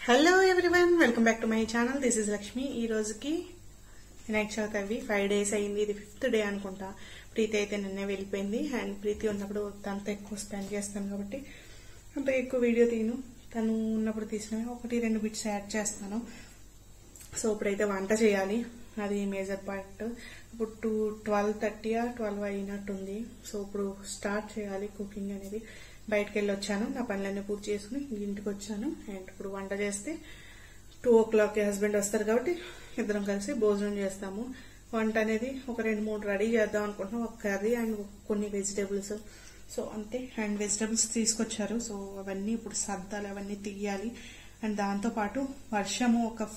Hello everyone, welcome back to my channel. This is Lakshmi. ఈ రోజుకి వినాయక చవితి అవి 5 days అయింది. ఇది 5th డే అనుకుంటా. ప్రీతి అయితే నిన్నే వెళ్ళిపోయింది. అండ్ ప్రీతి ఉన్నప్పుడు తనతో ఎక్కువ స్పెండ్ చేస్తాను కాబట్టి అంత ఎక్కువ వీడియో తీను. తను ఉన్నప్పుడు తీసిన 1-2 బిట్స్ యాడ్ చేస్తాను. సో ఇప్పుడైతే వంట చేయాలి, అది మేజర్ పార్ట్. ఇప్పుడు 12:30 అయినట్టుంది. సో ఇప్పుడు స్టార్ట్ చేయాలి కుకింగ్ అనేది. బయటకు వెళ్ళి వచ్చాను, నా పనులన్నీ పూర్తి చేసుకుని ఇంటికి వచ్చాను. అండ్ ఇప్పుడు వంట చేస్తే 2 o'clock హస్బెండ్ వస్తారు కాబట్టి ఇద్దరం కలిసి భోజనం చేస్తాము. వంట అనేది ఒక 2-3 రెడీ చేద్దాం అనుకుంటున్నాం. ఒక కర్రీ అండ్ కొన్ని వెజిటేబుల్స్. సో అంతే. అండ్ వెజిటేబుల్స్ తీసుకొచ్చారు. సో అవన్నీ ఇప్పుడు సర్దాలి, అవన్నీ తీయాలి. అండ్ దాంతో పాటు వర్షము ఒక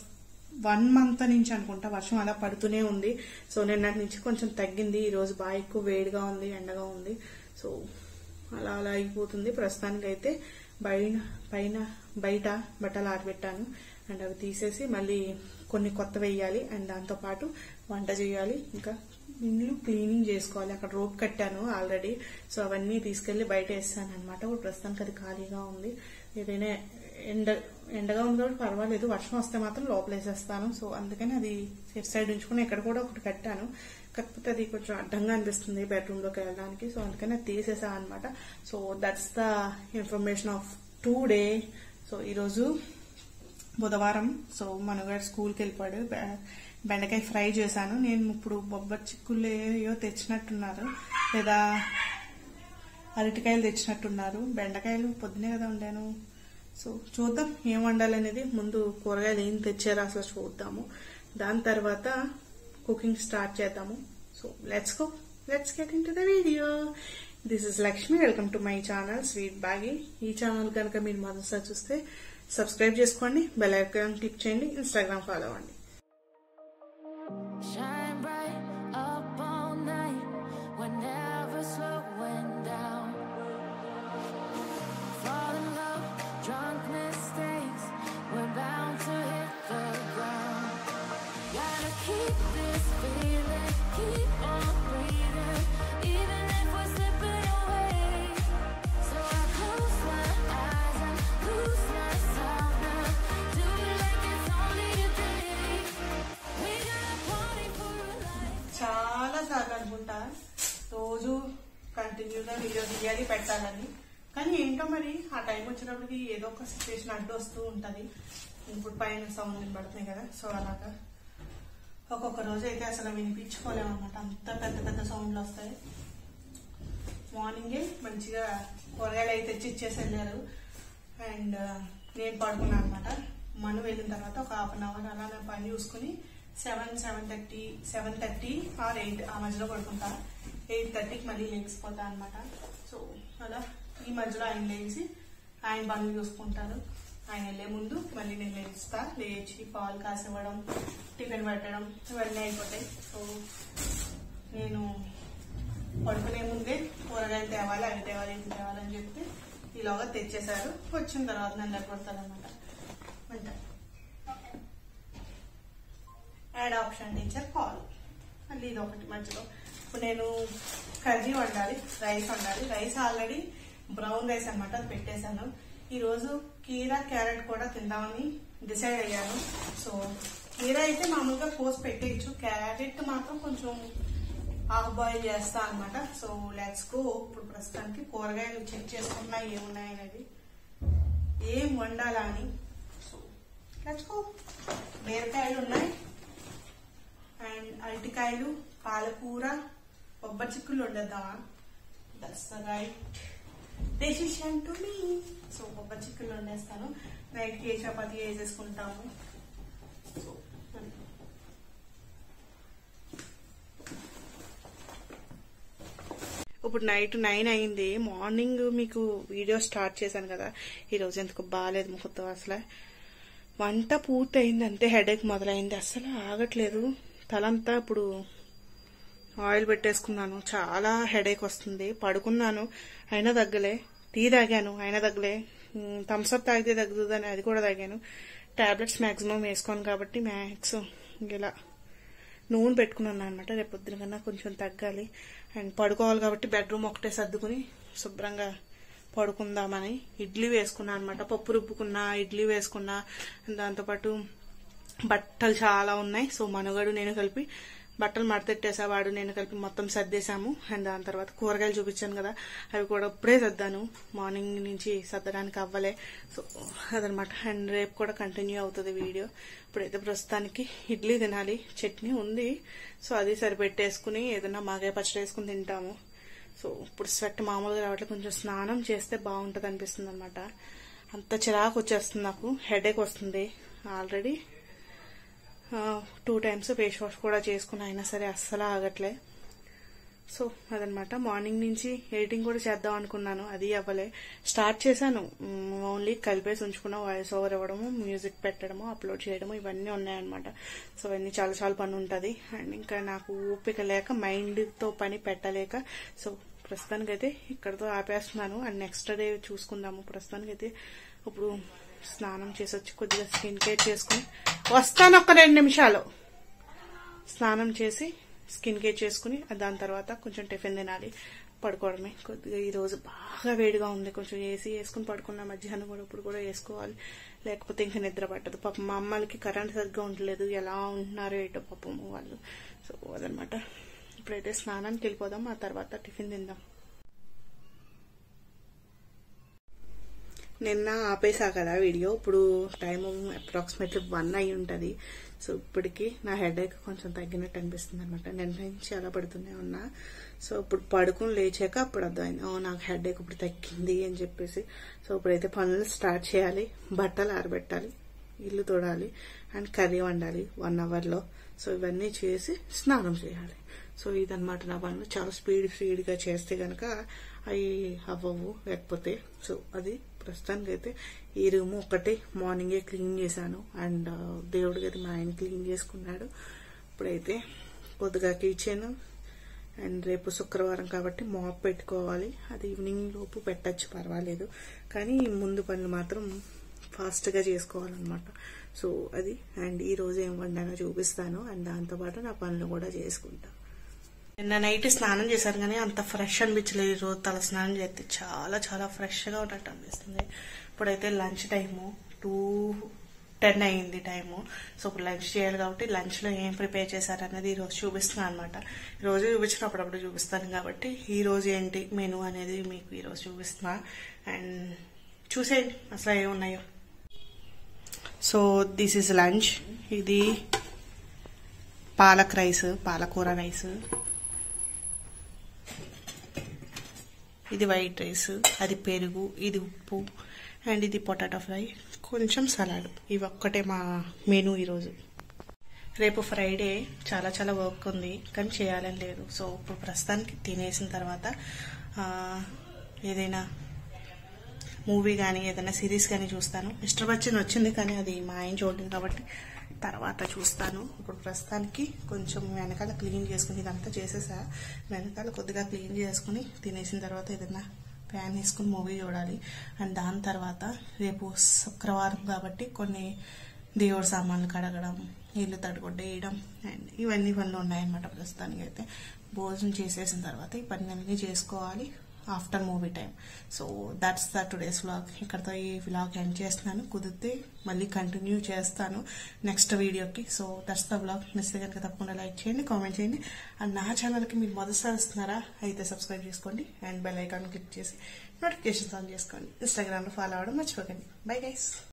1 month నుంచి అనుకుంటా వర్షం అలా పడుతూనే ఉంది. సో నిన్నటి నుంచి కొంచెం తగ్గింది. ఈ రోజు బాగా ఎక్కువ వేడిగా ఉంది, ఎండగా ఉంది. సో అలా అలా అయిపోతుంది. ప్రస్తుతానికి అయితే బయట బట్టలు ఆరబెట్టాను. అండ్ అవి తీసేసి మళ్ళీ కొన్ని కొత్త వేయాలి. అండ్ దాంతో పాటు వంట చేయాలి. ఇంకా ఇల్లు క్లీనింగ్ చేసుకోవాలి. అక్కడ రోప్ కట్టాను ఆల్రెడీ. సో అవన్నీ తీసుకెళ్లి బయట వేస్తాను అనమాట. ఇప్పుడు ప్రస్తుతానికి అది ఖాళీగా ఉంది. ఏదైనా ఎండగా ఉంది కాబట్టి పర్వాలేదు. వర్షం వస్తే మాత్రం లోపల వేసేస్తాను. సో అందుకని అది సెట్ సైడ్ ఉంచుకుని ఇక్కడ కూడా ఒకటి కట్టాను. కాకపోతే అది కొంచెం అడ్డంగా అనిపిస్తుంది బెడ్రూమ్ లోకి వెళ్ళడానికి. సో అందుకని అది తీసేసా అనమాట. So that's the information of today. So ఈరోజు బుధవారం. సో మనగాడు స్కూల్కి వెళ్ళిపోయాడు. బెండకాయ ఫ్రై చేశాను. నేను ఇప్పుడు బొబ్బరి చిక్కులు ఏయో తెచ్చినట్టున్నారు, లేదా అరటికాయలు తెచ్చినట్టున్నారు. బెండకాయలు పొద్దునే కదా వండాను. సో చూద్దాం ఏం వండాలనేది. ముందు కూరగాయలు ఏం తెచ్చారో అసలు చూద్దాము. దాని తర్వాత కుకింగ్ స్టార్ట్ చేద్దాము. So let's get in to the video. This is Lakshmi. Welcome to my channel sweet baggy. ఈ ఛానల్ కనుక మీరు మొదటిసారి చూస్తే సబ్స్క్రైబ్ చేసుకోండి, బెల్ ఐకాన్ క్లిక్ చేయండి, ఇన్స్టాగ్రామ్ ఫాలో అవ్వండి. చాలా సార్లు అనుకుంటా రోజు కంటిన్యూగా వీడియో తీయాలి, పెట్టాలని. కానీ ఏంటో మరి ఆ టైం వచ్చినప్పటికి ఏదో ఒక సిచ్యువేషన్ అడ్డు వస్తూ ఉంటది. ఇప్పుడు పైన సౌండ్ వినపడుతున్నాయి కదా. సో అలాగా ఒక్కొక్క రోజు అయితే అసలు వినిపించుకోలేము అనమాట. అంత పెద్ద పెద్ద సౌండ్లు వస్తాయి. మార్నింగే మంచిగా కూరగాయలు అయితే తెచ్చి ఇచ్చేసి వెళ్ళారు. అండ్ నేను పడుకున్నాను అనమాట. మనం వెళ్ళిన తర్వాత ఒక 1/2 hour అలా నేను పని చూసుకుని 7:30 or 8 ఆ మధ్యలో పడుకుంటా. 8:30కి మళ్ళీ లేచిపోతా అనమాట. సో అలా ఈ మధ్యలో ఆయన లేచి ఆయన పనులు చూసుకుంటారు. ఆయన వెళ్లే ముందు మళ్ళీ నేను లేచుతా. లేచి పాలు కాసివ్వడం, టిఫిన్ పెట్టడం ఇవన్నీ అయిపోతాయి. సో నేను పడుకునే ముందే కూరగాయలు తేవాలి, అవి తేవాలి, ఇవి తేవాలని చెప్పి ఈలోగా తెచ్చేశారు. వచ్చిన తర్వాత నన్ను నిలబడతాను అనమాట. యాడ్ ఆప్షన్ టీచర్ కాల్, మళ్ళీ ఇది ఒకటి మధ్యలో. ఇప్పుడు నేను కర్రీ వండాలి, రైస్ వండాలి. రైస్ ఆల్రెడీ బ్రౌన్ రైస్ అనమాట, అది పెట్టేశాను. ఈ రోజు కీరా క్యారెట్ కూడా తిందామని డిసైడ్ అయ్యాను. సో కీరా అయితే మామూలుగా కోసి పెట్టేయచ్చు, క్యారెట్ మాత్రం కొంచెం హాఫ్ బాయిల్ చేస్తా అనమాట. So let's go. ఇప్పుడు ప్రస్తుతానికి కూరగాయలు చెక్ చేసుకున్నా ఏమున్నాయనేది, ఏం వండాలా అని. So let's go. బీరకాయలు ఉన్నాయి, అండ్ అరటికాయలు, పాలకూర, బొబ్బరి చిక్కులు వండేద్దామా. That's the right decision to me. So బొబ్బరి చిక్కులు వండేస్తాను. నైట్ కి చపాతీ వేసేసుకుంటాము. సో ఇప్పుడు నైట్ 9 అయింది. మార్నింగ్ మీకు వీడియో స్టార్ట్ చేశాను కదా. ఈ రోజు ఎందుకు బాగాలేదు ముహూర్తం. అసలు వంట పూర్తి అయింది, అంతే హెడేక్ మొదలైంది. అసలు ఆగట్లేదు. తలంతా ఇప్పుడు ఆయిల్ పెట్టేసుకున్నాను. చాలా హెడేక్ వస్తుంది. పడుకున్నాను అయినా తగ్గలే. టీ తాగాను అయినా తగ్గలే. థమ్స్అప్ తాగితే తగ్గుతుందని అది కూడా తాగాను. టాబ్లెట్స్ మాక్సిమం వేసుకోను కాబట్టి మ్యాక్స్ ఇలా నూనె పెట్టుకున్నాను అనమాట. రేపు పొద్దున కన్నా కొంచెం తగ్గాలి. అండ్ పడుకోవాలి కాబట్టి బెడ్రూమ్ ఒకటే సర్దుకుని శుభ్రంగా పడుకుందామని ఇడ్లీ వేసుకున్నా అనమాట. పప్పు రుబ్బుకున్నా, ఇడ్లీ వేసుకున్నా, దాంతోపాటు బట్టలు చాలా ఉన్నాయి. సో మనుగడు నేను కలిపి బట్టలు మడతెట్టేసా, వాడు నేను కలిపి మొత్తం సర్దేశాము. అండ్ దాని తర్వాత కూరగాయలు చూపించాను కదా, అవి కూడా ఇప్పుడే సర్దాను. మార్నింగ్ నుంచి సర్దడానికి అవ్వలే. సో అదనమాట. అండ్ రేపు కూడా కంటిన్యూ అవుతుంది వీడియో. ఇప్పుడైతే ప్రస్తుతానికి ఇడ్లీ తినాలి, చట్నీ ఉంది. సో అది సరిపెట్టేసుకుని ఏదైనా మాగాయ పచ్చడి వేసుకుని తింటాము. సో ఇప్పుడు స్వెట్ మామూలుగా రావట్లేదు, కొంచెం స్నానం చేస్తే బాగుంటుంది అనిపిస్తుంది అనమాట. అంత చిరాకు వచ్చేస్తుంది నాకు, హెడేక్ వస్తుంది. ఆల్రెడీ 2 times ఫేస్ వాష్ కూడా చేసుకుని అయినా సరే అస్సలు ఆగట్లే. సో అదనమాట. మార్నింగ్ నుంచి ఎడిటింగ్ కూడా చేద్దాం అనుకున్నాను, అది అవ్వలే. స్టార్ట్ చేశాను, ఓన్లీ కలిపేసి ఉంచుకున్న వాయిస్ ఓవర్ ఇవ్వడము, మ్యూజిక్ పెట్టడము, అప్లోడ్ చేయడము, ఇవన్నీ ఉన్నాయన్నమాట. సో ఇవన్నీ చాలా చాలా పని ఉంటుంది. అండ్ ఇంకా నాకు ఓపిక లేక, మైండ్తో పని పెట్టలేక, సో ప్రస్తుతానికైతే ఇక్కడతో ఆపేస్తున్నాను. అండ్ నెక్స్ట్ డే చూసుకుందాము. ప్రస్తుతానికైతే ఇప్పుడు స్నానం చేసి వచ్చి కొద్దిగా స్కిన్ కేర్ చేసుకుని వస్తాను. ఒక 2 నిమిషాలు స్నానం చేసి స్కిన్ కేర్ చేసుకుని దాని తర్వాత కొంచెం టిఫిన్ తినాలి, పడుకోవడమే. కొద్దిగా ఈ రోజు బాగా వేడిగా ఉంది, కొంచెం ఏసీ వేసుకుని పడుకున్నా. మధ్యాహ్నం కూడా ఇప్పుడు కూడా వేసుకోవాలి, లేకపోతే ఇంకా నిద్ర పట్టదు. పాపం మా అమ్మలకి కరెంట్ సరిగ్గా ఉండలేదు, ఎలా ఉంటున్నారో ఏటో పాపం వాళ్ళు. సో అదనమాట. ఇప్పుడైతే స్నానానికి వెళ్ళిపోదాం, ఆ తర్వాత టిఫిన్ తిందాం. నిన్న ఆపేసా కదా వీడియో, ఇప్పుడు టైం అప్రాక్సిమేట్లీ 1 అయి ఉంటుంది. సో ఇప్పటికి నా హెడేక్ కొంచెం తగ్గినట్టు అనిపిస్తుంది అనమాట. నిన్న నుంచి అలా పడుతూనే ఉన్నా. సో ఇప్పుడు పడుకుని లేచాక అప్పుడు అర్థమైంది, నాకు హెడేక్ ఇప్పుడు తగ్గింది అని చెప్పేసి. సో ఇప్పుడైతే పనులు స్టార్ట్ చేయాలి. బట్టలు ఆరబెట్టాలి, ఇల్లు తోడాలి, అండ్ కర్రీ వండాలి 1 hourలో. సో ఇవన్నీ చేసి స్నానం చేయాలి. సో ఇదనమాట నా పనులు. చాలా స్పీడ్గా చేస్తే గనక అవి అవ్వవు లేకపోతే. సో అది ప్రస్తుతానికి అయితే ఈ రూమ్ ఒకటి మార్నింగే క్లీన్ చేశాను. అండ్ దేవుడికి అయితే మా ఆయన క్లీన్ చేసుకున్నాడు. ఇప్పుడైతే కొద్దిగా కిచెన్, అండ్ రేపు శుక్రవారం కాబట్టి మాప్ పెట్టుకోవాలి. అది ఈవినింగ్ లోపు పెట్టచ్చు, పర్వాలేదు. కానీ ముందు పనులు మాత్రం ఫాస్ట్గా చేసుకోవాలన్నమాట. సో అది. అండ్ ఈ రోజు ఏం వండానో చూపిస్తాను, అండ్ దాంతోపాటు నా పనులు కూడా చేసుకుంటా. నిన్న నైట్ స్నానం చేశాను కానీ అంత ఫ్రెష్ అనిపించలేదు. ఈ రోజు తల స్నానం చేస్తే చాలా చాలా ఫ్రెష్గా ఉన్నట్టు అనిపిస్తుంది. ఇప్పుడైతే లంచ్ టైము 2:10 అయింది టైము. సో ఇప్పుడు లంచ్ చేయాలి కాబట్టి లంచ్లో ఏం ప్రిపేర్ చేశారనేది ఈరోజు చూపిస్తున్నాను అనమాట. ఈరోజు చూపించిన అప్పుడప్పుడు చూపిస్తాను కాబట్టి ఈరోజు ఏంటి మెనూ అనేది మీకు ఈరోజు చూపిస్తున్నా. అండ్ చూసేయండి అసలు ఏమున్నాయో. So this is lunch. ఇది పాలక్ రైస్, పాలకూర రైస్. ఇది వైట్ రైస్, అది పెరుగు, ఇది ఉప్పు, అండ్ ఇది పొటాటో ఫ్రై, కొంచెం సలాడ్. ఇవి ఒక్కటే మా మెనూ ఈరోజు. రేపు ఫ్రైడే, చాలా చాలా వర్క్ ఉంది కానీ చేయాలని లేదు. సో ఇప్పుడు ప్రస్తుతానికి తినేసిన తర్వాత ఏదైనా మూవీ కానీ ఏదైనా సిరీస్ కానీ చూస్తాను. మిస్టర్ బచ్చన్ వచ్చింది కానీ అది మా ఆయన చూడలేదు కాబట్టి తర్వాత చూస్తాను. ఇప్పుడు ప్రస్తుతానికి కొంచెం వెనకాల క్లీన్ చేసుకుని, ఇదంతా చేసేసా, వెనకాల కొద్దిగా క్లీన్ చేసుకుని తినేసిన తర్వాత ఏదైనా ప్యాన్ వేసుకుని మూవీ చూడాలి. అండ్ దాని తర్వాత రేపు శుక్రవారం కాబట్టి కొన్ని దేవుడి సామాన్లు కడగడం, ఇల్లు తడిగొట్టేయడం, అండ్ ఇవన్నీ పనులు ఉన్నాయన్నమాట. ప్రస్తుతానికి అయితే భోజనం చేసేసిన తర్వాత ఈ పనులన్నీ చేసుకోవాలి after movie time. So that's the today's vlog. ఇక్కడతో ఈ వ్లాగ్ ఎండ్ చేస్తున్నాను. కుదిరితే మళ్ళీ కంటిన్యూ చేస్తాను నెక్స్ట్ వీడియోకి. So that's the vlog. నచ్చితే కనుక తప్పకుండా లైక్ చేయండి, కామెంట్ చేయండి. అండ్ నా ఛానల్కి మీరు మొదటిసారి వస్తున్నారా అయితే సబ్స్క్రైబ్ చేసుకోండి, అండ్ బెల్ ఐకాన్ క్లిక్ చేసి నోటిఫికేషన్స్ ఆన్ చేసుకోండి. ఇన్స్టాగ్రామ్లో ఫాలో అవ్వడం మర్చిపోకండి. Bye guys.